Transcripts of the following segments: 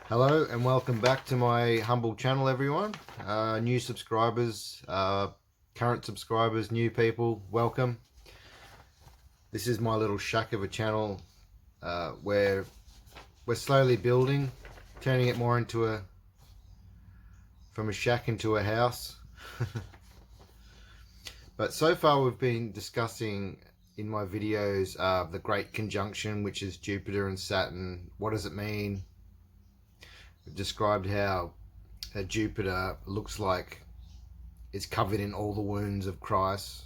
Hello and welcome back to my humble channel, everyone. New subscribers, current subscribers, new people, welcome. This is my little shack of a channel where we're slowly building, turning it more into from a shack into a house. But so far we've been discussing in my videos the Great Conjunction, which is Jupiter and Saturn. What does it mean? We've described how Jupiter looks like it's covered in all the wounds of Christ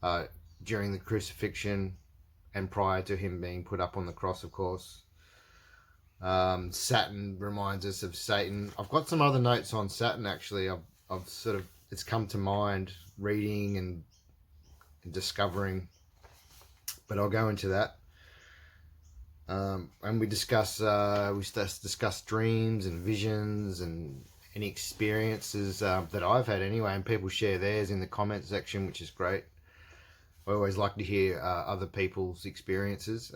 uh, during the crucifixion and prior to him being put up on the cross, of course. Saturn reminds us of Satan. I've got some other notes on Saturn, actually. I've sort of, it's come to mind reading and discovering, but I'll go into that. And we discuss dreams and visions and any experiences that I've had anyway, and people share theirs in the comment section, which is great. I always like to hear other people's experiences.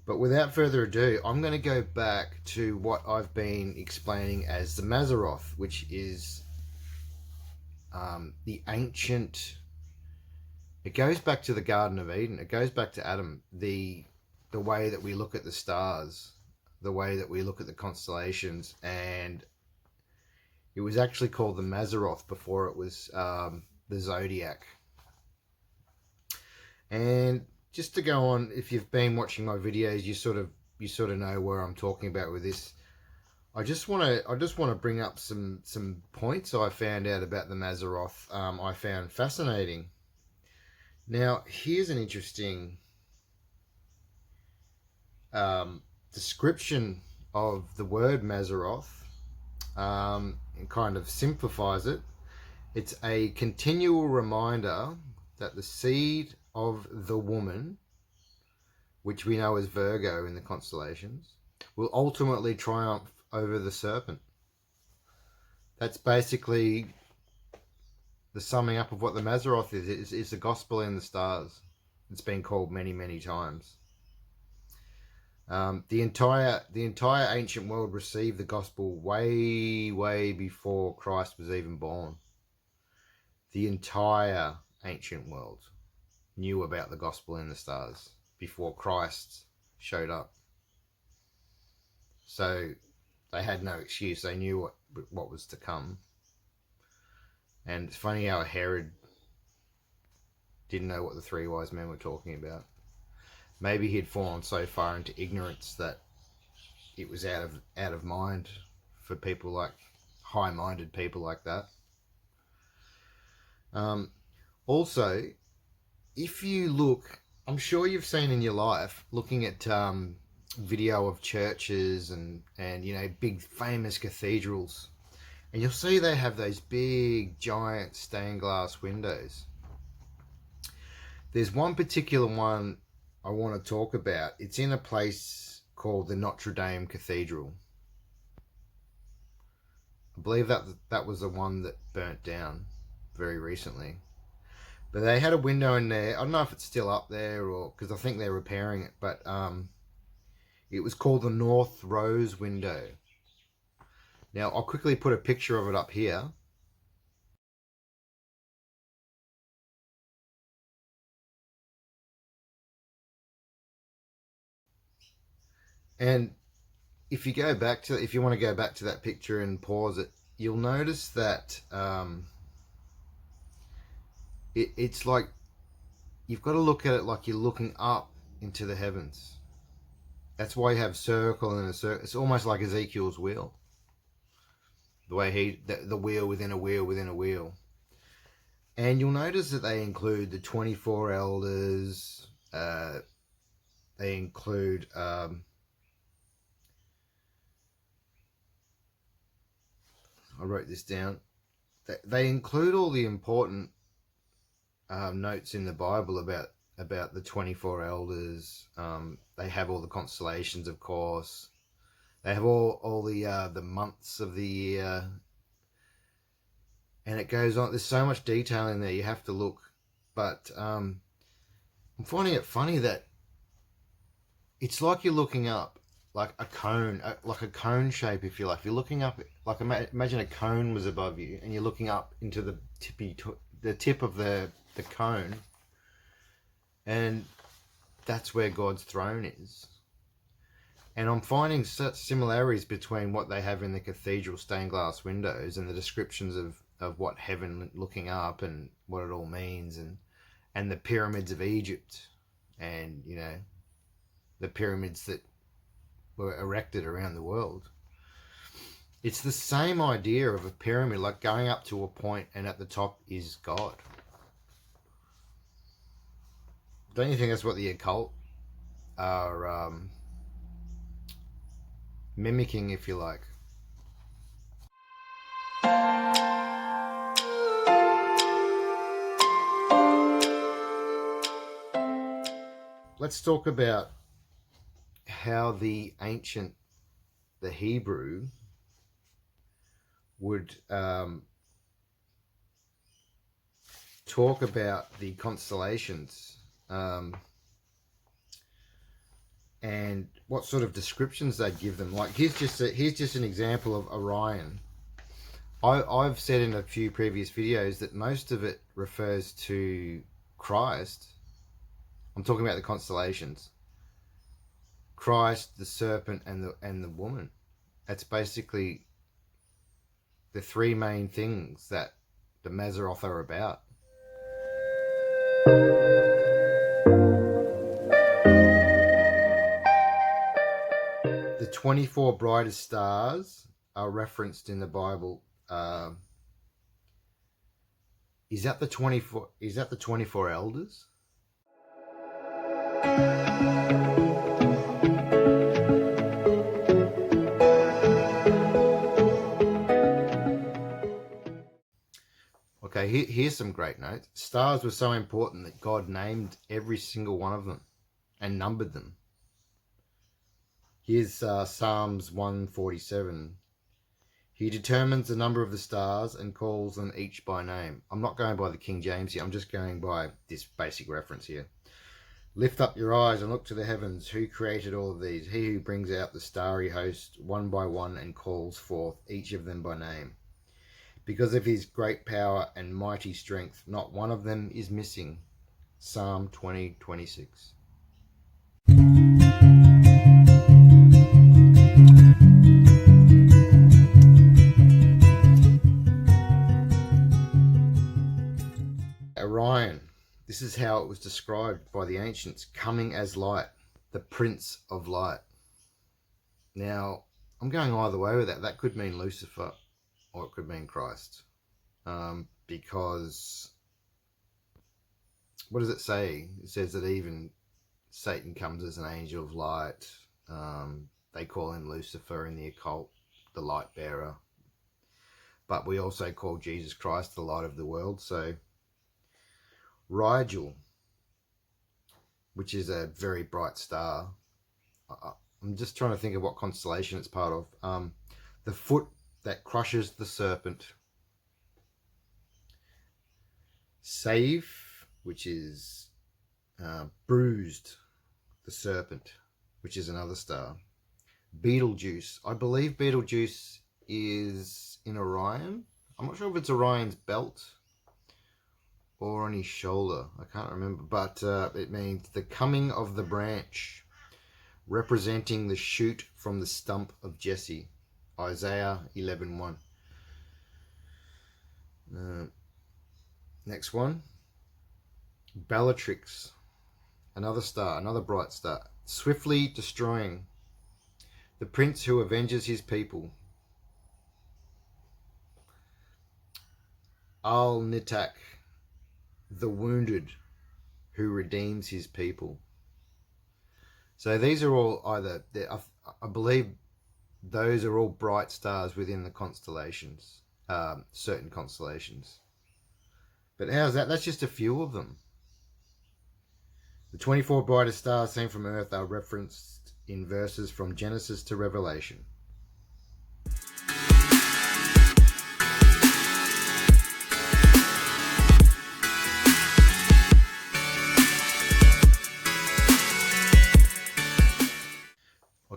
But without further ado, I'm going to go back to what I've been explaining as the Mazzaroth, which is the ancient. It goes back to the Garden of Eden. It goes back to Adam. The way that we look at the stars, the way that we look at the constellations, and it was actually called the Mazzaroth before it was the Zodiac. And just to go on, if you've been watching my videos, you sort of know where I'm talking about with this. I just want to bring up some points I found out about the Mazzaroth. I found fascinating. Now, here's an interesting description of the word Mazzaroth. And kind of simplifies it. It's a continual reminder that the seed of the woman, which we know as Virgo in the constellations, will ultimately triumph over the serpent. That's basically the summing up of what the Mazzaroth is. It's the gospel in the stars. It's been called many, many times. The entire ancient world received the gospel way before Christ was even born. The entire ancient world knew about the gospel in the stars before Christ showed up. So they had no excuse. They knew what was to come. And it's funny how Herod didn't know what the three wise men were talking about. Maybe he'd fallen so far into ignorance that it was out of mind for people like high-minded people like that. Also, if you look, I'm sure you've seen in your life, looking at video of churches and big famous cathedrals, and you'll see they have those big giant stained glass windows. There's one particular one I want to talk about. It's in a place called the Notre Dame Cathedral. I believe that was the one that burnt down very recently. But they had a window in there. I don't know if it's still up there, or because I think they're repairing it, but it was called the North Rose window. Now I'll quickly put a picture of it up here. And if you want to go back to that picture and pause it, you'll notice that it's like you've got to look at it like you're looking up into the heavens. That's why you have circle and a circle. It's almost like Ezekiel's wheel. The way the wheel within a wheel within a wheel. And you'll notice that they include the 24 elders. They include I wrote this down. They include all the important notes in the Bible about the 24 elders. They have all the constellations, of course. They have all the months of the year, and it goes on. There's so much detail in there. You have to look. But I'm finding it funny that it's like you're looking up like a cone, like a cone shape, if you like. If you're looking up, like imagine a cone was above you, and you're looking up into the tip of the cone, and that's where God's throne is. And I'm finding such similarities between what they have in the cathedral stained glass windows and the descriptions of what heaven looking up and what it all means, and the pyramids of Egypt, and you know, the pyramids that were erected around the world. It's the same idea of a pyramid, like going up to a point and at the top is God. Don't you think that's what the occult are mimicking, if you like? Let's talk about how the Hebrew would talk about the constellations, and what sort of descriptions they'd give them. Like here's just an example of Orion. I've said in a few previous videos that most of it refers to Christ. I'm talking about the constellations. Christ, the serpent, and the woman. That's basically the three main things that the Mazzaroth are about. The 24 brightest stars are referenced in the Bible. Is that the 24? Is that the 24 elders? Okay, here's some great notes. Stars were so important that God named every single one of them and numbered them. Here's Psalms 147. He determines the number of the stars and calls them each by name. I'm not going by the King James here. I'm just going by this basic reference here. Lift up your eyes and look to the heavens. Who created all of these? He who brings out the starry host one by one and calls forth each of them by name. Because of his great power and mighty strength, not one of them is missing. Psalm 20:26. Orion. This is how it was described by the ancients, coming as light, the Prince of Light. Now, I'm going either way with that. That could mean Lucifer, or it could mean Christ. Because, what does it say? It says that even Satan comes as an angel of light. They call him Lucifer in the occult, the light bearer. But we also call Jesus Christ the light of the world. So, Rigel, which is a very bright star. I'm just trying to think of what constellation it's part of. The foot that crushes the serpent. Save, which is bruised the serpent, which is another star. Betelgeuse. I believe Betelgeuse is in Orion. I'm not sure if it's Orion's belt or on his shoulder. I can't remember, but it means the coming of the branch, representing the shoot from the stump of Jesse. Isaiah 11:1. Next one. Bellatrix, another star, another bright star, swiftly destroying, the prince who avenges his people. Al-Nitak, the wounded who redeems his people. So these are all either, I believe those are all bright stars within the constellations, certain constellations. But how's that? That's just a few of them. The 24 brightest stars seen from Earth are referenced in verses from Genesis to Revelation.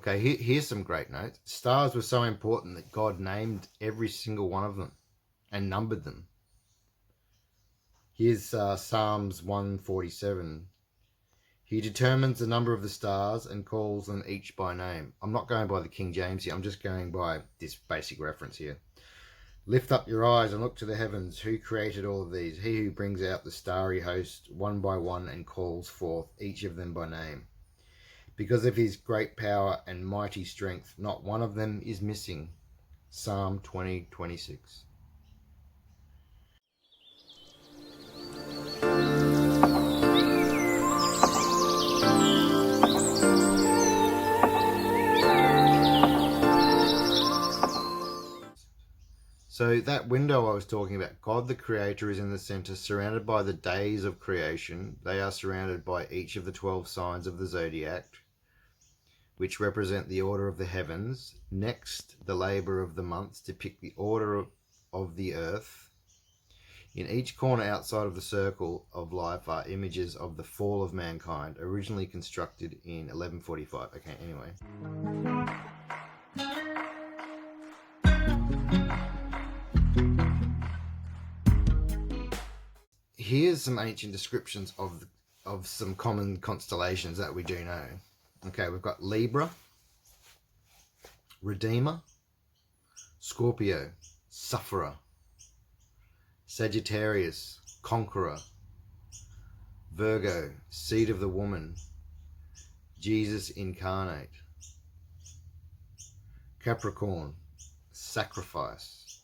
Okay, here's some great notes. Stars were so important that God named every single one of them and numbered them. Here's Psalms 147. He determines the number of the stars and calls them each by name. I'm not going by the King James here. I'm just going by this basic reference here. Lift up your eyes and look to the heavens. Who created all of these? He who brings out the starry host one by one and calls forth each of them by name. Because of his great power and mighty strength, not one of them is missing. Psalm 20:26. So that window I was talking about, God the Creator is in the center, surrounded by the days of creation. They are surrounded by each of the 12 signs of the zodiac, which represent the order of the heavens. Next, the labor of the months depict the order of the earth. In each corner outside of the circle of life are images of the fall of mankind, originally constructed in 1145. Okay, anyway. Here's some ancient descriptions of some common constellations that we do know. Okay, we've got Libra, Redeemer, Scorpio, Sufferer, Sagittarius, Conqueror, Virgo, Seed of the Woman, Jesus Incarnate, Capricorn, Sacrifice,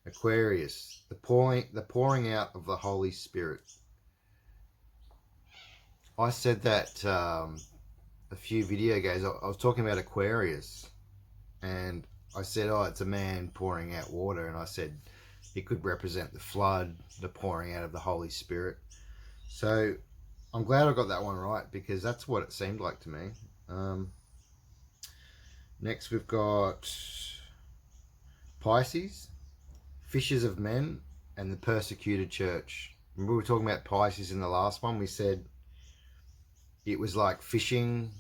Aquarius, the pouring out of the Holy Spirit. I said that a few video ago. I was talking about Aquarius, and I said, oh, it's a man pouring out water, and I said it could represent the flood, the pouring out of the Holy Spirit. So I'm glad I got that one right, because that's what it seemed like to me. Next we've got Pisces, Fishers of Men, and the Persecuted Church. Remember we were talking about Pisces in the last one? We said it was like fishing,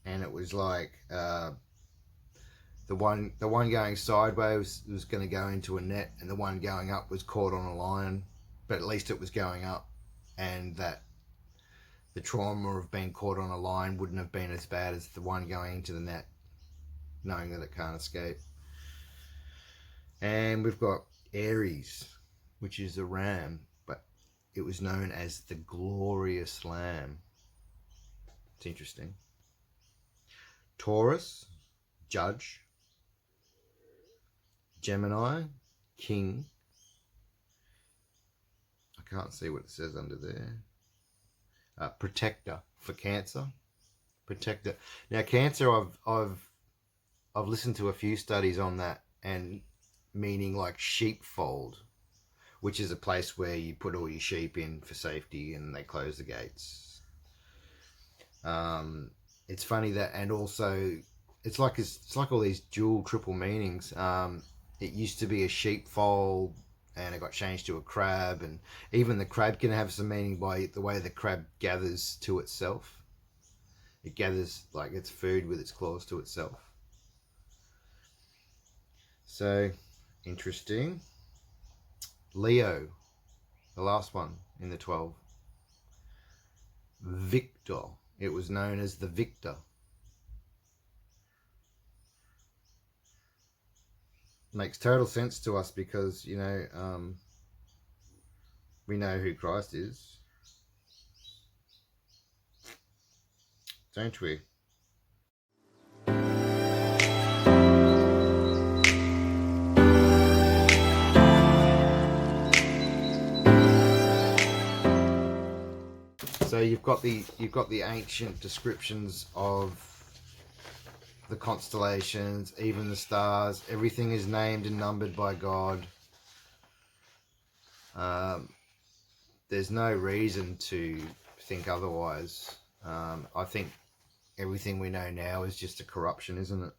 and it was like the one going sideways was going to go into a net, and the one going up was caught on a line, but at least it was going up, and that the trauma of being caught on a line wouldn't have been as bad as the one going into the net, knowing that it can't escape. And we've got Aries, which is a ram, but it was known as the glorious lamb. It's interesting. Taurus, Judge. Gemini, King. I can't see what it says under there. Protector for Cancer. Protector. Now, Cancer, I've listened to a few studies on that, and meaning like sheepfold, which is a place where you put all your sheep in for safety, and they close the gates. It's funny that, and also it's like all these dual, triple meanings. It used to be a sheepfold, and it got changed to a crab, and even the crab can have some meaning by the way the crab gathers to itself. It gathers like its food with its claws to itself. So interesting. Leo, the last one in the 12. Victor. It was known as the Victor. Makes total sense to us because, you know, we know who Christ is, don't we? So you've got the ancient descriptions of the constellations, even the stars. Everything is named and numbered by God. There's no reason to think otherwise. I think everything we know now is just a corruption, isn't it?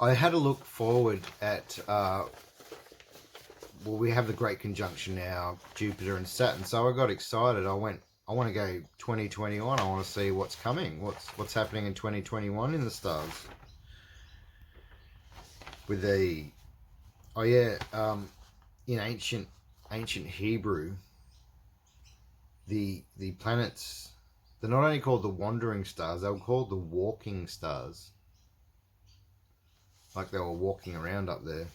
I had a look forward at well, we have the great conjunction now, Jupiter and Saturn. So I got excited. I want to go 2021. I want to see what's coming. What's happening in 2021 in the stars. With the in ancient Hebrew, the planets, they're not only called the wandering stars, they were called the walking stars. Like they were walking around up there.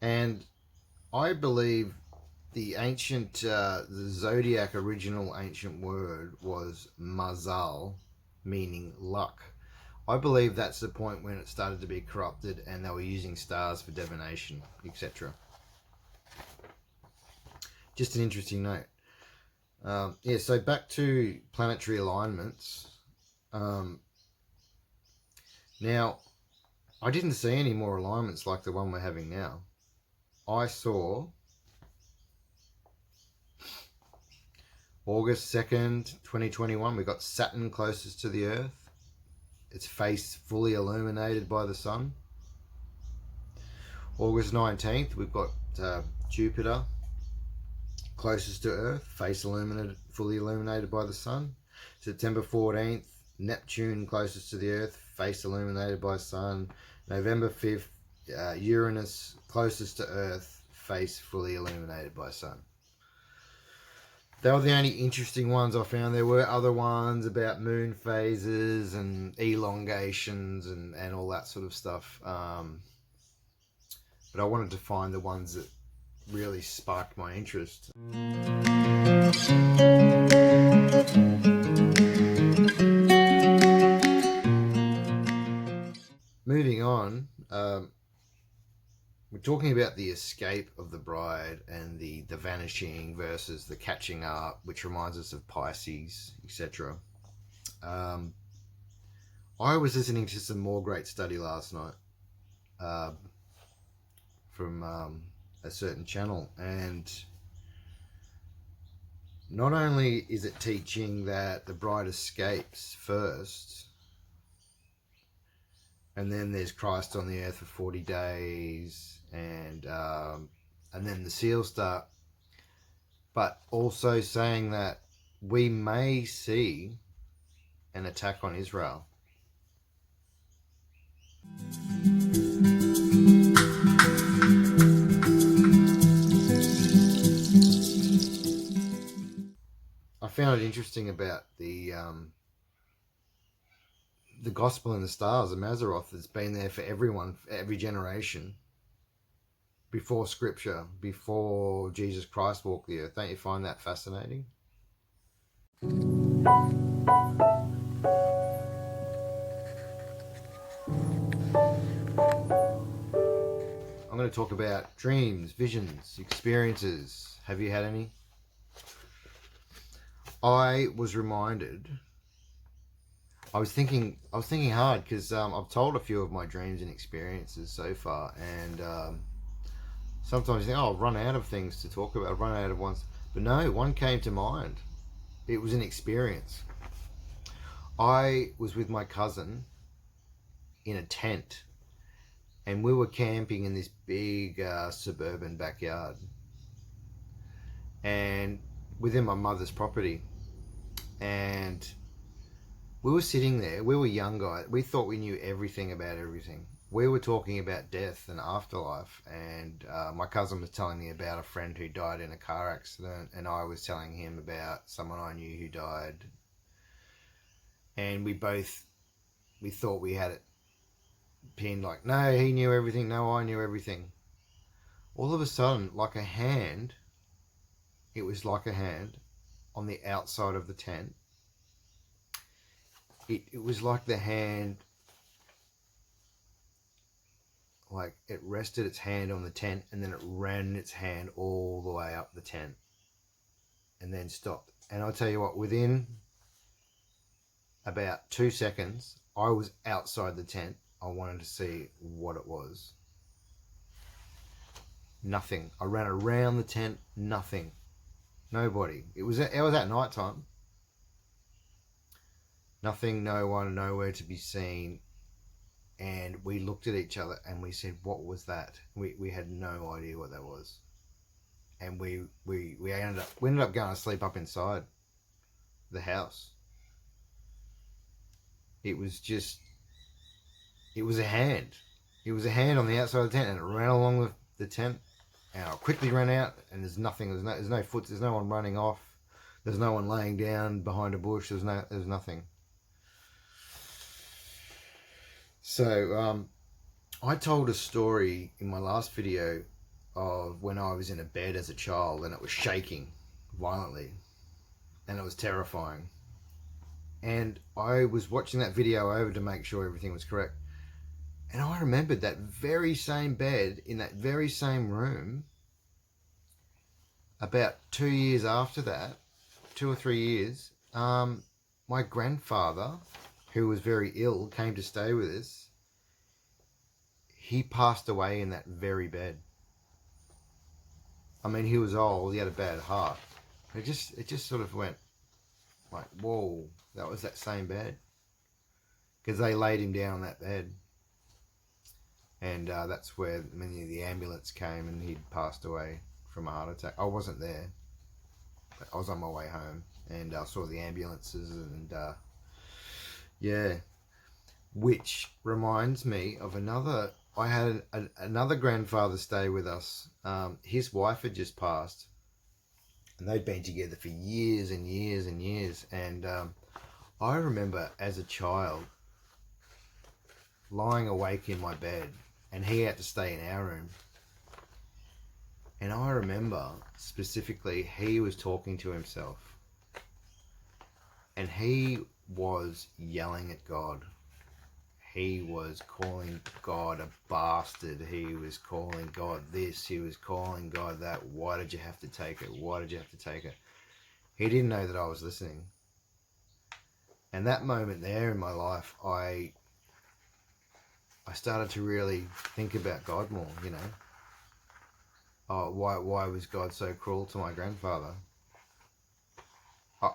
And I believe the zodiac original ancient word was mazal, meaning luck. I believe that's the point when it started to be corrupted and they were using stars for divination, etc. Just an interesting note. So back to planetary alignments. Now, I didn't see any more alignments like the one we're having now. I saw August 2nd, 2021, we got Saturn closest to the Earth. Its face fully illuminated by the sun. August 19th, we've got Jupiter closest to Earth, face fully illuminated by the sun. September 14th, Neptune closest to the Earth, face illuminated by the sun. November 5th, Uranus closest to Earth, face fully illuminated by sun. They were the only interesting ones I found. There were other ones about moon phases and elongations and all that sort of stuff. But I wanted to find the ones that really sparked my interest. Moving on, we're talking about the escape of the bride and the vanishing versus the catching up, which reminds us of Pisces, etc. I was listening to some more great study last night from a certain channel, and not only is it teaching that the bride escapes first, and then there's Christ on the earth for 40 days, and then the seals start, but also saying that we may see an attack on Israel. I found it interesting about the gospel in the stars, the Mazzaroth, that's been there for everyone, for every generation, before Scripture, before Jesus Christ walked the earth. Don't you find that fascinating? I'm going to talk about dreams, visions, experiences. Have you had any? I was reminded. I was thinking hard because I've told a few of my dreams and experiences so far, and sometimes you think, oh, I've run out of things to talk about. I've run out of ones, but no, one came to mind. It was an experience. I was with my cousin in a tent, and we were camping in this big suburban backyard, and within my mother's property. And we were sitting there. We were young guys. We thought we knew everything about everything. We were talking about death and afterlife, and my cousin was telling me about a friend who died in a car accident, and I was telling him about someone I knew who died. And we thought we had it pinned, like, no, he knew everything, no, I knew everything. All of a sudden, like a hand, it was like a hand on the outside of the tent. It was like the hand, like it rested its hand on the tent, and then it ran its hand all the way up the tent and then stopped. And I'll tell you what, within about 2 seconds, I was outside the tent. I wanted to see what it was. Nothing. I ran around the tent, nothing. Nobody. It was at night time. Nothing, no one, nowhere to be seen. and we looked at each other and we said, what was that? We had no idea what that was. And we ended up going to sleep up inside the house. It was a hand. It was a hand on the outside of the tent, and it ran along the tent, and I quickly ran out, and there's nothing. There's no foot. There's no one running off. There's no one laying down behind a bush. There's nothing. So I told a story in my last video of when I was in a bed as a child and it was shaking violently, and it was terrifying. And I was watching that video over to make sure everything was correct. And I remembered that very same bed in that very same room about 2 years after that, 2 or 3 years. My grandfather, who was very ill, came to stay with us. He passed away in that very bed. I mean, he was old. He had a bad heart. It just sort of went like, whoa, that was that same bed. Because they laid him down on that bed. And that's where the ambulance came, and he'd passed away from a heart attack. I wasn't there, but I was on my way home, and I saw the ambulances, and yeah. Which reminds me of another. I had another grandfather stay with us. His wife had just passed, and they'd been together for years and years and years. And I remember as a child lying awake in my bed, and he had to stay in our room. And I remember specifically he was talking to himself, and he was yelling at God. He was calling God a bastard. He was calling God this. He was calling God that. Why did you have to take it? Why did you have to take it? He didn't know that I was listening. And that moment there in my life, I started to really think about God more, you know. Oh, why was God so cruel to my grandfather?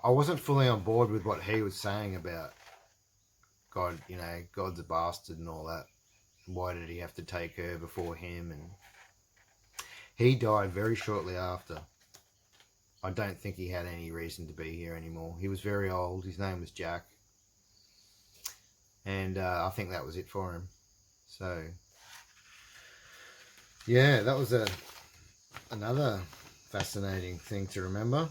I wasn't fully on board with what he was saying about God, you know, God's a bastard and all that. Why did he have to take her before him? And he died very shortly after. I don't think he had any reason to be here anymore. He was very old. His name was Jack. And I think that was it for him. So, yeah, that was another fascinating thing to remember.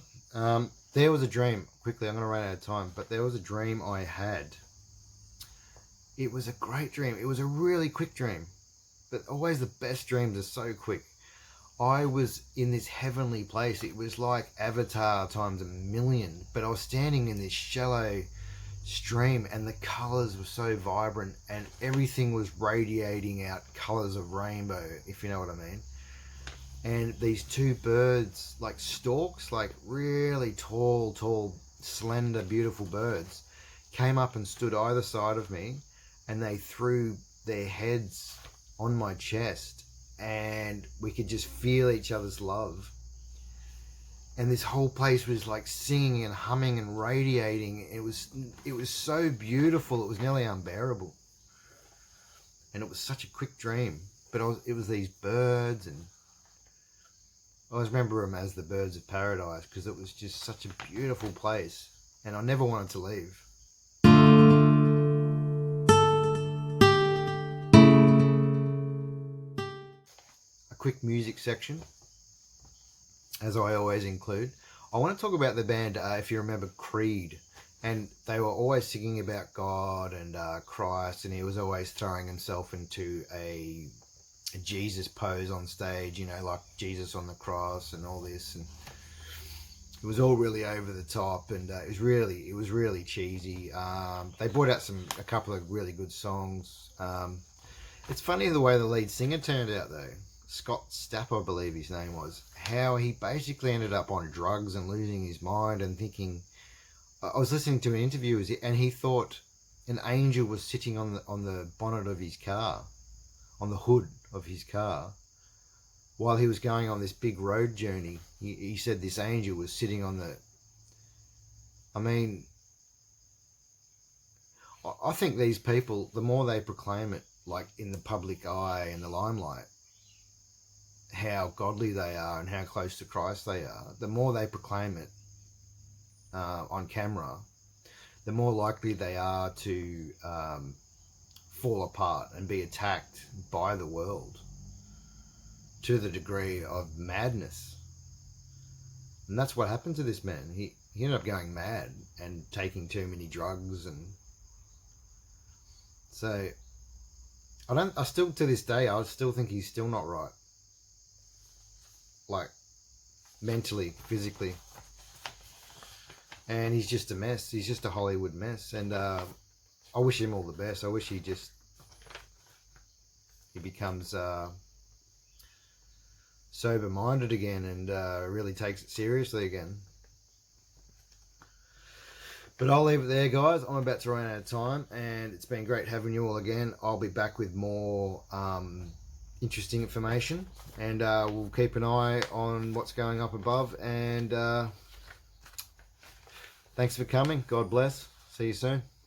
There was a dream. Quickly, I'm going to run out of time. But there was a dream I had. It was a great dream. It was a really quick dream. But always the best dreams are so quick. I was in this heavenly place. It was like Avatar times a million. But I was standing in this shallow stream, and the colours were so vibrant, and everything was radiating out colours of rainbow, if you know what I mean. And these two birds, like storks, like really tall, slender, beautiful birds, came up and stood either side of me, and they threw their heads on my chest, and we could just feel each other's love. And this whole place was like singing and humming and radiating. It was so beautiful, it was nearly unbearable. And it was such a quick dream. But it was these birds, and I always remember them as the birds of paradise, because it was just such a beautiful place, and I never wanted to leave. A quick music section, as I always include. I want to talk about the band, if you remember, Creed. And they were always singing about God and Christ, and he was always throwing himself into a Jesus pose on stage, you know, like Jesus on the cross and all this. And it was all really over the top, and it was really cheesy. They brought out a couple of really good songs. It's funny the way the lead singer turned out, though. Scott Stapp, I believe his name was. How he basically ended up on drugs and losing his mind and thinking. I was listening to an interview, and he thought an angel was sitting on the bonnet of his car, on the hood of his car, while he was going on this big road journey. He said this angel was sitting on the. I mean, I think these people, the more they proclaim it, like in the public eye, in the limelight, how godly they are and how close to Christ they are, the more they proclaim it on camera, the more likely they are to fall apart and be attacked by the world to the degree of madness. And that's what happened to this man. He ended up going mad and taking too many drugs, and so I still to this day I still think he's still not right, like mentally, physically, and he's just a mess. He's just a Hollywood mess, and I wish him all the best. I wish he becomes sober-minded again and really takes it seriously again. But I'll leave it there, guys. I'm about to run out of time, and it's been great having you all again. I'll be back with more interesting information, and we'll keep an eye on what's going up above. And thanks for coming. God bless. See you soon.